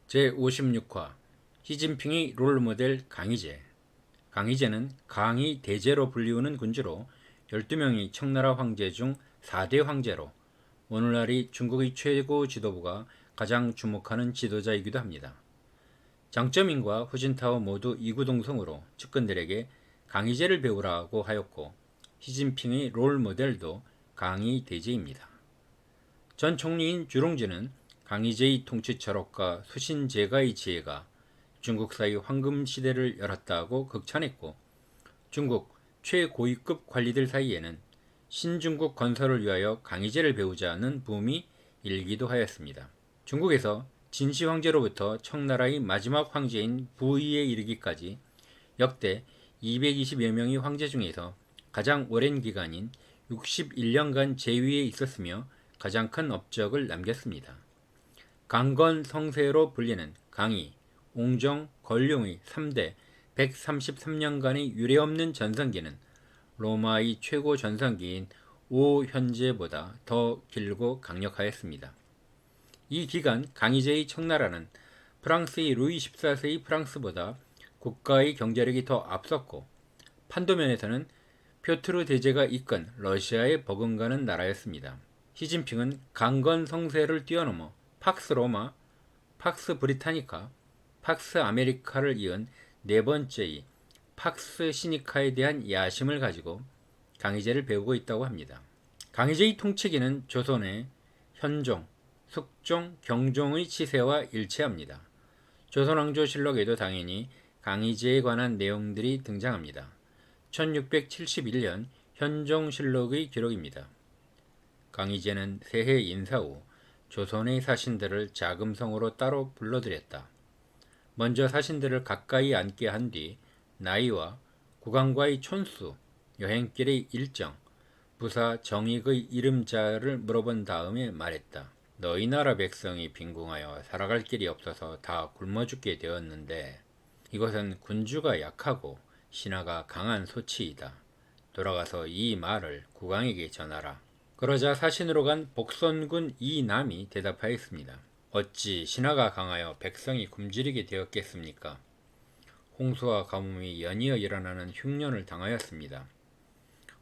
제56화 시진핑의 롤모델 강희제. 강희제는 강희 대제로 불리우는 군주로 12명의 청나라 황제 중 4대 황제로 오늘날이 중국의 최고 지도부가 가장 주목하는 지도자이기도 합니다. 장쩌민과 후진타오 모두 이구동성으로 측근들에게 강희제를 배우라고 하였고, 시진핑의 롤모델도 강희 대제입니다. 전 총리인 주롱지는 강희제의 통치 철학과 수신제가의 지혜가 중국사의 황금 시대를 열었다고 극찬했고, 중국 최고위급 관리들 사이에는 신중국 건설을 위하여 강희제를 배우자는 붐이 일기도 하였습니다. 중국에서 진시 황제로부터 청나라의 마지막 황제인 부의에 이르기까지 역대 220여 명의 황제 중에서 가장 오랜 기간인 61년간 제위에 있었으며 가장 큰 업적을 남겼습니다. 강건 성세로 불리는 강희, 옹정, 걸룡의 3대 133년간의 유례없는 전성기는 로마의 최고 전성기인 오현제보다 더 길고 강력하였습니다. 이 기간 강희제의 청나라는 프랑스의 루이 14세의 프랑스보다 국가의 경제력이 더 앞섰고, 판도면에서는 표트르 대제가 이끈 러시아에 버금가는 나라였습니다. 시진핑은 강건 성세를 뛰어넘어 팍스 로마, 팍스 브리타니카, 팍스 아메리카를 이은 네 번째의 팍스 시니카에 대한 야심을 가지고 강희제를 배우고 있다고 합니다. 강희제의 통치기는 조선의 현종, 숙종, 경종의 치세와 일치합니다. 조선왕조실록에도 당연히 강희제에 관한 내용들이 등장합니다. 1671년 현종실록의 기록입니다. 강희제는 새해 인사 후 조선의 사신들을 자금성으로 따로 불러들였다. 먼저 사신들을 가까이 앉게 한 뒤 나이와 국왕과의 촌수, 여행길의 일정, 부사 정익의 이름자를 물어본 다음에 말했다. 너희 나라 백성이 빈궁하여 살아갈 길이 없어서 다 굶어 죽게 되었는데, 이것은 군주가 약하고 신하가 강한 소치이다. 돌아가서 이 말을 국왕에게 전하라. 그러자 사신으로 간 복선군 이남이 대답하였습니다. 어찌 신하가 강하여 백성이 굶주리게 되었겠습니까? 홍수와 가뭄이 연이어 일어나는 흉년을 당하였습니다.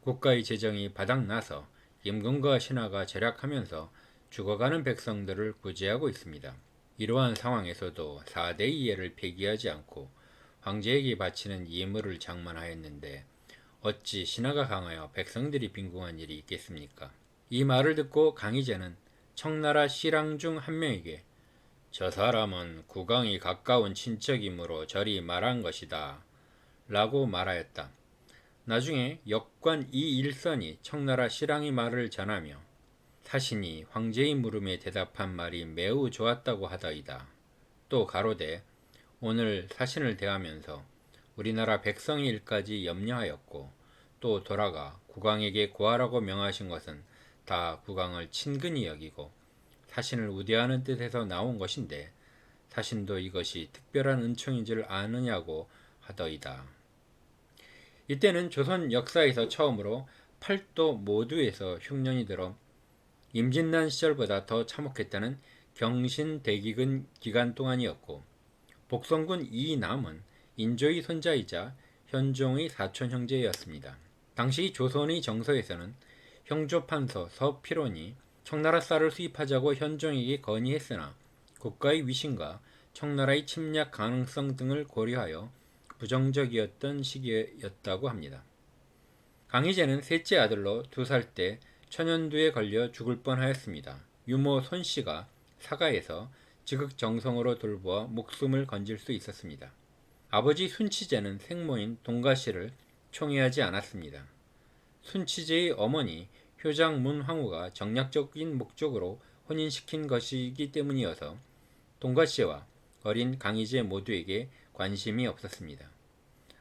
국가의 재정이 바닥나서 임금과 신하가 절약하면서 죽어가는 백성들을 구제하고 있습니다. 이러한 상황에서도 4대 이해를 폐기하지 않고 황제에게 바치는 예물을 장만하였는데 어찌 신하가 강하여 백성들이 빈궁한 일이 있겠습니까? 이 말을 듣고 강희제는 청나라 씨랑 중 한 명에게 저 사람은 국왕이 가까운 친척이므로 저리 말한 것이다 라고 말하였다. 나중에 역관 이일선이 청나라 씨랑의 말을 전하며 사신이 황제의 물음에 대답한 말이 매우 좋았다고 하더이다. 또 가로되 오늘 사신을 대하면서 우리나라 백성의 일까지 염려하였고, 또 돌아가 국왕에게 고하라고 명하신 것은 다 국왕을 친근히 여기고 사신을 우대하는 뜻에서 나온 것인데, 사신도 이것이 특별한 은총인 줄 아느냐고 하더이다. 이때는 조선 역사에서 처음으로 팔도 모두에서 흉년이 들어 임진난 시절보다 더 참혹했다는 경신대기근 기간 동안이었고, 복선군 이남은 인조의 손자이자 현종의 사촌 형제였습니다. 당시 조선의 정서에서는 형조판서 서필원이 청나라 쌀을 수입하자고 현종에게 건의했으나 국가의 위신과 청나라의 침략 가능성 등을 고려하여 부정적이었던 시기였다고 합니다. 강희제는 셋째 아들로 2살 때 천연두에 걸려 죽을 뻔하였습니다. 유모 손씨가 사가에서 지극정성으로 돌보아 목숨을 건질 수 있었습니다. 아버지 순치제는 생모인 동가씨를 총애하지 않았습니다. 순치제의 어머니 효장문황후가 정략적인 목적으로 혼인시킨 것이기 때문이어서 동가씨와 어린 강희제 모두에게 관심이 없었습니다.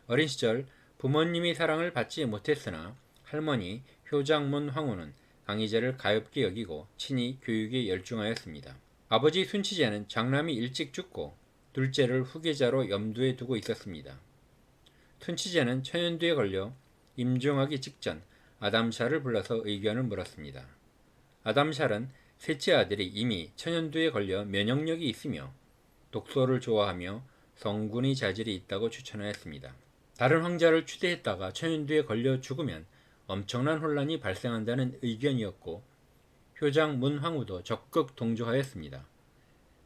어린 시절 부모님의 사랑을 받지 못했으나 할머니 효장문황후는 강희제를 가엾게 여기고 친히 교육에 열중하였습니다. 아버지 순치제는 장남이 일찍 죽고 둘째를 후계자로 염두에 두고 있었습니다. 순치제는 천연두에 걸려 임종하기 직전 아담샤를 불러서 의견을 물었습니다. 아담샬은 셋째 아들이 이미 천연두에 걸려 면역력이 있으며 독소를 좋아하며 성군의 자질이 있다고 추천하였습니다. 다른 황자를 추대했다가 천연두에 걸려 죽으면 엄청난 혼란이 발생한다는 의견이었고 효장 문황후도 적극 동조하였습니다.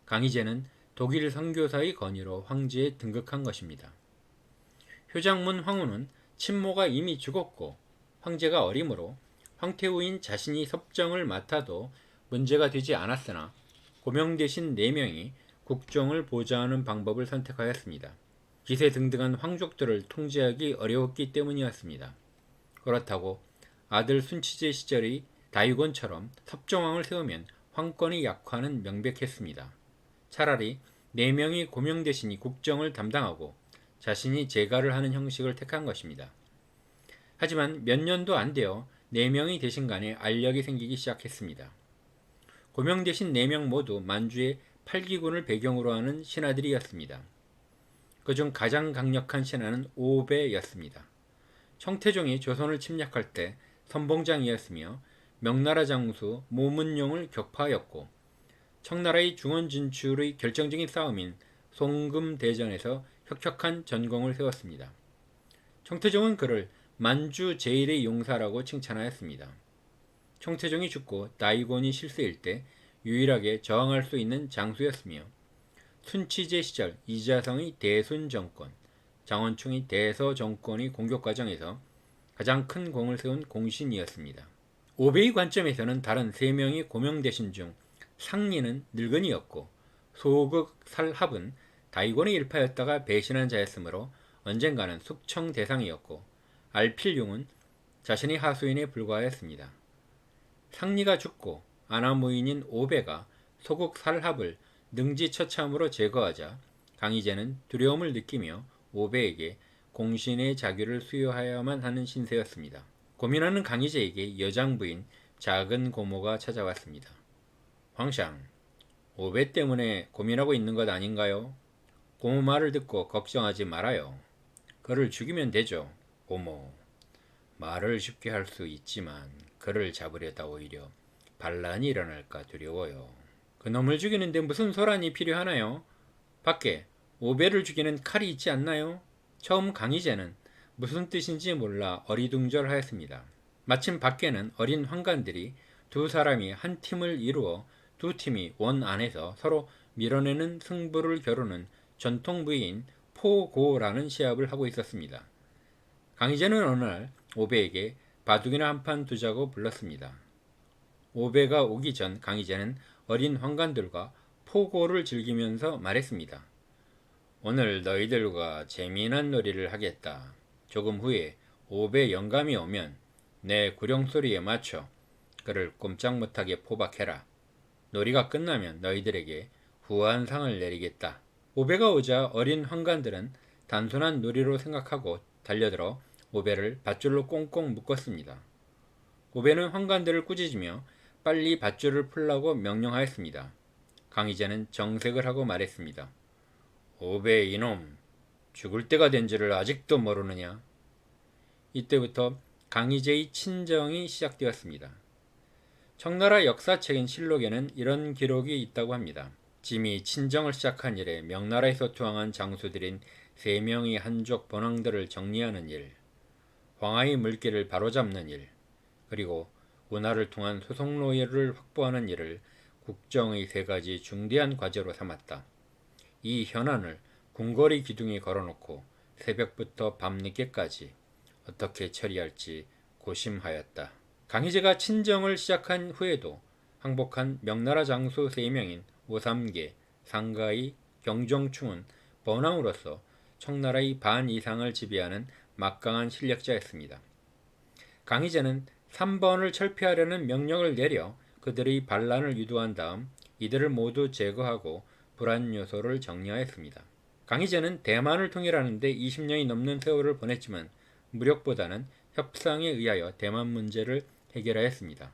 강희제는 독일 선교사의 건의로 황제에 등극한 것입니다. 효장 문황후는 친모가 이미 죽었고 황제가 어리므로 황태후인 자신이 섭정을 맡아도 문제가 되지 않았으나 고명 대신 4명이 국정을 보좌하는 방법을 선택하였습니다. 기세등등한 황족들을 통제하기 어려웠기 때문이었습니다. 그렇다고 아들 순치제 시절의 다유곤처럼 섭정왕을 세우면 황권의 약화는 명백했습니다. 차라리 4명의 고명 대신이 국정을 담당하고 자신이 재가를 하는 형식을 택한 것입니다. 하지만 몇 년도 안 되어 4명의 대신 간에 알력이 생기기 시작했습니다. 고명 대신 4명 모두 만주의 8기군을 배경으로 하는 신하들이었습니다. 그중 가장 강력한 신하는 오배였습니다. 청태종이 조선을 침략할 때 선봉장이었으며 명나라 장수 모문용을 격파하였고 청나라의 중원 진출의 결정적인 싸움인 송금대전에서 혁혁한 전공을 세웠습니다. 청태종은 그를 만주 제1의 용사라고 칭찬하였습니다. 청태종이 죽고 다이곤이 실세일 때 유일하게 저항할 수 있는 장수였으며 순치제 시절 이자성의 대순 정권, 장원충의 대서 정권의 공격 과정에서 가장 큰 공을 세운 공신이었습니다. 오배의 관점에서는 다른 3명의 고명 대신 중 상리는 늙은이였고 소극 살합은 다이곤의 일파였다가 배신한 자였으므로 언젠가는 숙청 대상이었고 알필용은 자신의 하수인에 불과하였습니다. 상리가 죽고 아나무인인 오배가 소극 살합을 능지처참으로 제거하자 강희제는 두려움을 느끼며 오배에게 공신의 자규를 수여하여야만 하는 신세였습니다. 고민하는 강희제에게 여장부인 작은 고모가 찾아왔습니다. 황상, 오배 때문에 고민하고 있는 것 아닌가요? 고모 말을 듣고 걱정하지 말아요. 그를 죽이면 되죠, 고모. 말을 쉽게 할 수 있지만 그를 잡으려다 오히려 반란이 일어날까 두려워요. 그놈을 죽이는데 무슨 소란이 필요하나요? 밖에 오배를 죽이는 칼이 있지 않나요? 처음 강희제는 무슨 뜻인지 몰라 어리둥절하였습니다. 마침 밖에는 어린 환관들이 2사람이 한 팀을 이루어 2팀이 원 안에서 서로 밀어내는 승부를 겨루는 전통 부위인 포고라는 시합을 하고 있었습니다. 강희제는 어느 날 오배에게 바둑이나 한판 두자고 불렀습니다. 오배가 오기 전 강희제는 어린 환관들과 포고를 즐기면서 말했습니다. 오늘 너희들과 재미난 놀이를 하겠다. 조금 후에 오배 영감이 오면 내 구령소리에 맞춰 그를 꼼짝 못하게 포박해라. 놀이가 끝나면 너희들에게 후한 상을 내리겠다. 오배가 오자 어린 환관들은 단순한 놀이로 생각하고 달려들어 오배를 밧줄로 꽁꽁 묶었습니다. 오배는 환관들을 꾸짖으며 빨리 밧줄을 풀라고 명령하였습니다. 강희제는 정색을 하고 말했습니다. 오배 이놈, 죽을 때가 된 줄을 아직도 모르느냐? 이때부터 강희제의 친정이 시작되었습니다. 청나라 역사책인 실록에는 이런 기록이 있다고 합니다. 짐이 친정을 시작한 이래 명나라에서 투항한 장수들인 3명의 한족 번왕들을 정리하는 일, 황하의 물길을 바로잡는 일, 그리고 운하를 통한 소송로를 확보하는 일을 국정의 3가지 중대한 과제로 삼았다. 이 현안을 궁궐의 기둥에 걸어놓고 새벽부터 밤늦게까지 어떻게 처리할지 고심하였다. 강희제가 친정을 시작한 후에도 항복한 명나라 장수 3명인 오삼계, 상가의, 경종충은 번왕으로서 청나라의 반 이상을 지배하는 막강한 실력자였습니다. 강희제는 3번을 철폐하려는 명령을 내려 그들의 반란을 유도한 다음 이들을 모두 제거하고 불안 요소를 정리하였습니다. 강희제는 대만을 통일하는 데 20년이 넘는 세월을 보냈지만 무력보다는 협상에 의하여 대만 문제를 해결하였습니다.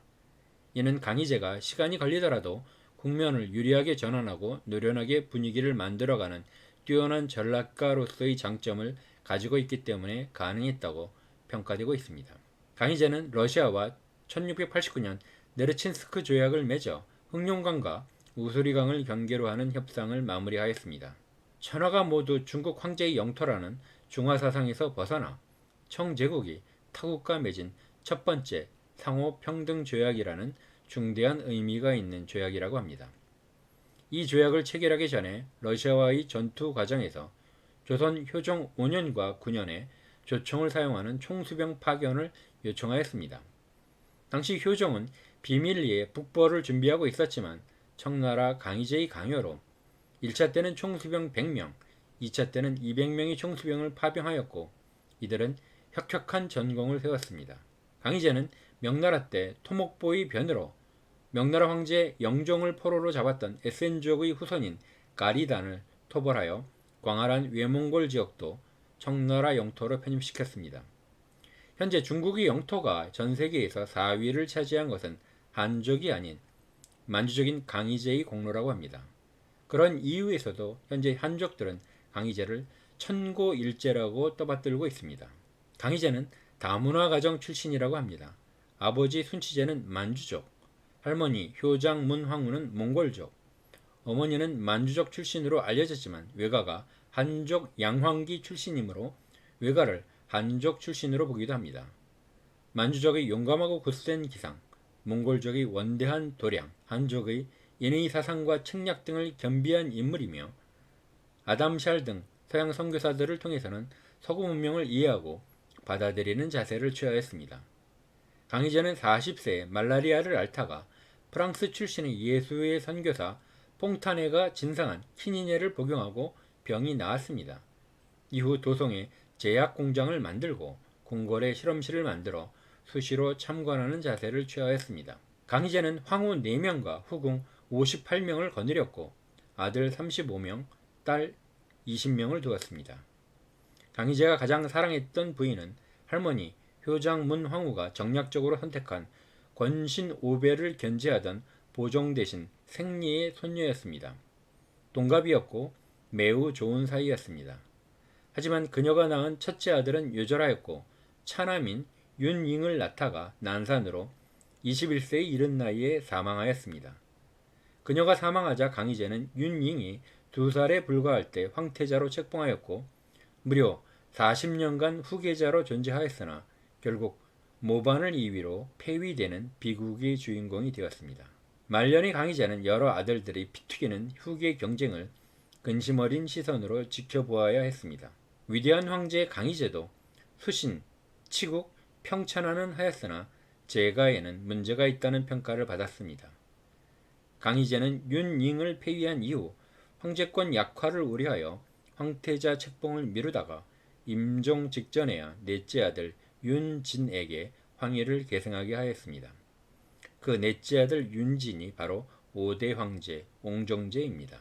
이는 강희제가 시간이 걸리더라도 국면을 유리하게 전환하고 노련하게 분위기를 만들어가는 뛰어난 전략가로서의 장점을 가지고 있기 때문에 가능했다고 평가되고 있습니다. 강희제는 러시아와 1689년 네르친스크 조약을 맺어 흑룡강과 우수리강을 경계로 하는 협상을 마무리하였습니다. 천하가 모두 중국 황제의 영토라는 중화사상에서 벗어나 청제국이 타국과 맺은 첫 번째 상호평등조약이라는 중대한 의미가 있는 조약이라고 합니다. 이 조약을 체결하기 전에 러시아와의 전투 과정에서 조선 효종 5년과 9년에 조총을 사용하는 총수병 파견을 요청하였습니다. 당시 효종은 비밀리에 북벌을 준비하고 있었지만 청나라 강희제의 강요로 1차 때는 총수병 100명, 2차 때는 200명의 총수병을 파병하였고 이들은 혁혁한 전공을 세웠습니다. 강희제는 명나라 때 토목보의 변으로 명나라 황제 영종을 포로로 잡았던 에센족의 후손인 가리단을 토벌하여 광활한 외몽골 지역도 청나라 영토로 편입시켰습니다. 현재 중국의 영토가 전 세계에서 4위를 차지한 것은 한족이 아닌 만주족인 강희제의 공로라고 합니다. 그런 이유에서도 현재 한족들은 강희제를 천고일제라고 떠받들고 있습니다. 강희제는 다문화 가정 출신이라고 합니다. 아버지 순치제는 만주족, 할머니 효장 문황후는 몽골족, 어머니는 만주족 출신으로 알려졌지만 외가가 한족 양황기 출신이므로 외가를 한족 출신으로 보기도 합니다. 만주족의 용감하고 굳센 기상, 몽골족의 원대한 도량, 한족의 인의 사상과 책략 등을 겸비한 인물이며 아담샬 등 서양 선교사들을 통해서는 서구 문명을 이해하고 받아들이는 자세를 취하였습니다. 강희제는 40세에 말라리아를 앓다가 프랑스 출신의 예수의 선교사 퐁타네가 진상한 키니네를 복용하고 병이 나았습니다. 이후 도성에 제약 공장을 만들고 궁궐에 실험실을 만들어 수시로 참관하는 자세를 취하였습니다. 강희제는 황후 4명과 후궁 58명을 거느렸고 아들 35명, 딸 20명을 두었습니다. 강희제가 가장 사랑했던 부인은 할머니 효장 문황후가 정략적으로 선택한 권신 5배를 견제하던 보종 대신 생리의 손녀였습니다. 동갑이었고 매우 좋은 사이였습니다. 하지만 그녀가 낳은 첫째 아들은 요절하였고 차남인 윤잉을 낳다가 난산으로 21세의 이른 나이에 사망하였습니다. 그녀가 사망하자 강희제는 윤잉이 2살에 불과할 때 황태자로 책봉하였고 무려 40년간 후계자로 존재하였으나 결국 모반을 이위로 폐위되는 비극의 주인공이 되었습니다. 말년의 강희제는 여러 아들들이 피튀기는 후계 경쟁을 근심 어린 시선으로 지켜보아야 했습니다. 위대한 황제 강희제도 수신, 치국, 평천하는 하였으나 제가에는 문제가 있다는 평가를 받았습니다. 강희제는 윤잉을 폐위한 이후 황제권 약화를 우려하여 황태자 책봉을 미루다가 임종 직전에야 넷째 아들 윤진에게 황위를 계승하게 하였습니다. 그 넷째 아들 윤진이 바로 5대 황제 옹정제입니다.